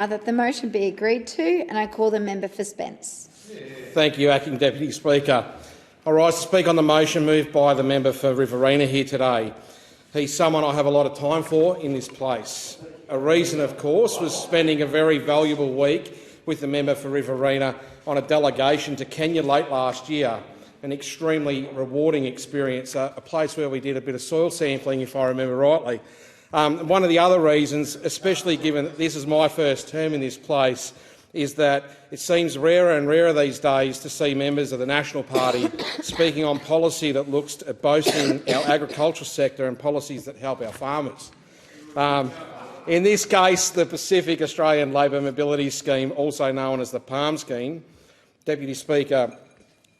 That the motion be agreed to, and I call the member for Spence. Thank you, Acting Deputy Speaker. I rise to speak on the motion moved by the member for Riverina here today. He's someone I have a lot of time for in this place. A reason, of course, was spending a very valuable week with the member for Riverina on a delegation to Kenya late last year, an extremely rewarding experience, a place where we did a bit of soil sampling, if I remember rightly. One of the other reasons, especially given that this is my first term in this place, is that it seems rarer and rarer these days to see members of the National Party speaking on policy that looks at boosting our agricultural sector and policies that help our farmers. In this case, the Pacific Australian Labour Mobility Scheme, also known as the PALM scheme. Deputy Speaker,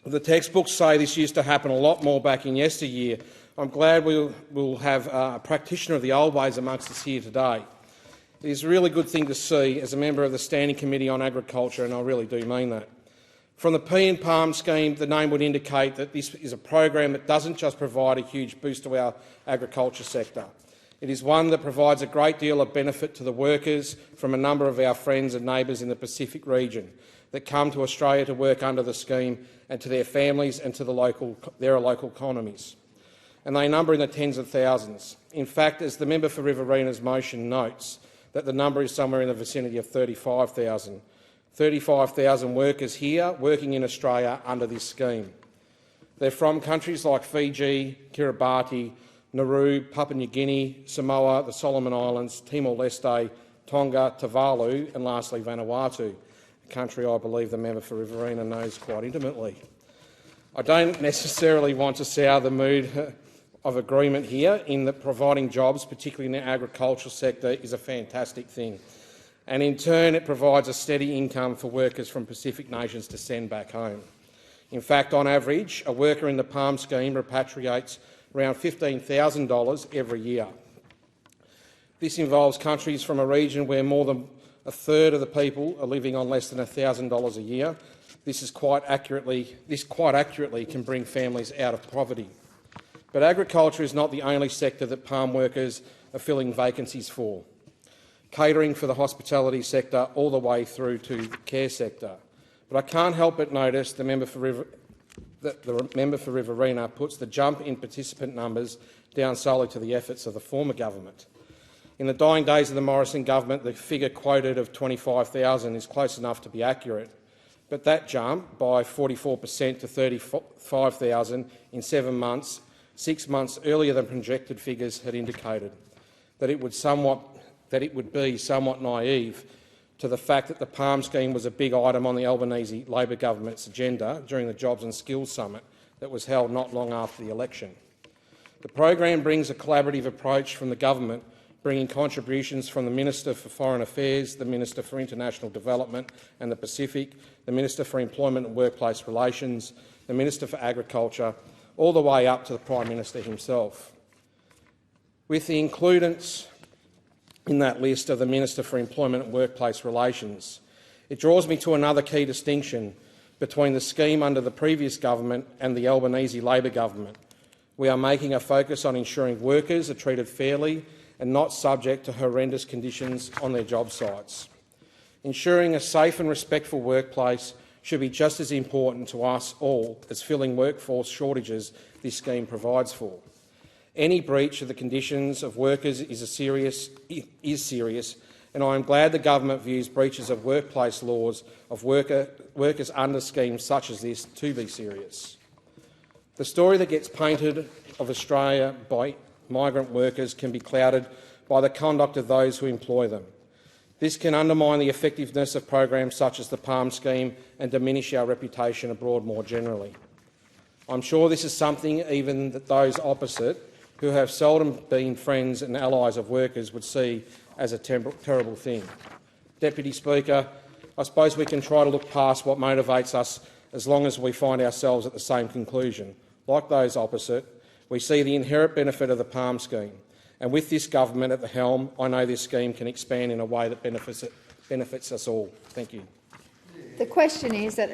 the textbooks say this used to happen a lot more back in yesteryear. I'm glad we'll have a practitioner of the old ways amongst us here today. It is a really good thing to see as a member of the Standing Committee on Agriculture, and I really do mean that. From the P and PALM scheme, the name would indicate that this is a program that doesn't just provide a huge boost to our agriculture sector. It is one that provides a great deal of benefit to the workers from a number of our friends and neighbours in the Pacific region that come to Australia to work under the scheme, and to their families and to their local economies. And they number in the tens of thousands. In fact, as the member for Riverina's motion notes, that the number is somewhere in the vicinity of 35,000. 35,000 workers here working in Australia under this scheme. They're from countries like Fiji, Kiribati, Nauru, Papua New Guinea, Samoa, the Solomon Islands, Timor-Leste, Tonga, Tuvalu and lastly Vanuatu, a country I believe the member for Riverina knows quite intimately. I don't necessarily want to sour the mood of agreement here in that providing jobs, particularly in the agricultural sector, is a fantastic thing. And in turn, it provides a steady income for workers from Pacific nations to send back home. In fact, on average, a worker in the PALM scheme repatriates around $15,000 every year. This involves countries from a region where more than a third of the people are living on less than $1,000 a year. This quite accurately can bring families out of poverty. But agriculture is not the only sector that PALM workers are filling vacancies for, catering for the hospitality sector all the way through to the care sector. But I can't help but notice the member for Riverina puts the jump in participant numbers down solely to the efforts of the former government. In the dying days of the Morrison government, the figure quoted of 25,000 is close enough to be accurate, but that jump by 44% to 35,000 in 7 months, 6 months earlier than projected figures had indicated, that it would be somewhat naive to the fact that the PALM scheme was a big item on the Albanese Labor government's agenda during the Jobs and Skills Summit that was held not long after the election. The program brings a collaborative approach from the government, bringing contributions from the Minister for Foreign Affairs, the Minister for International Development and the Pacific, the Minister for Employment and Workplace Relations, the Minister for Agriculture, all the way up to the Prime Minister himself. With the inclusions in that list of the Minister for Employment and Workplace Relations, it draws me to another key distinction between the scheme under the previous government and the Albanese Labor government. We are making a focus on ensuring workers are treated fairly and not subject to horrendous conditions on their job sites. Ensuring a safe and respectful workplace should be just as important to us all as filling workforce shortages this scheme provides for. Any breach of the conditions of workers is serious, and I am glad the government views breaches of workplace laws of workers under schemes such as this to be serious. The story that gets painted of Australia by migrant workers can be clouded by the conduct of those who employ them. This can undermine the effectiveness of programs such as the PALM scheme and diminish our reputation abroad more generally. I'm sure this is something even that those opposite, who have seldom been friends and allies of workers, would see as a terrible thing. Deputy Speaker, I suppose we can try to look past what motivates us as long as we find ourselves at the same conclusion. Like those opposite, we see the inherent benefit of the PALM scheme. And with this government at the helm, I know this scheme can expand in a way that benefits us all. Thank you. The question is that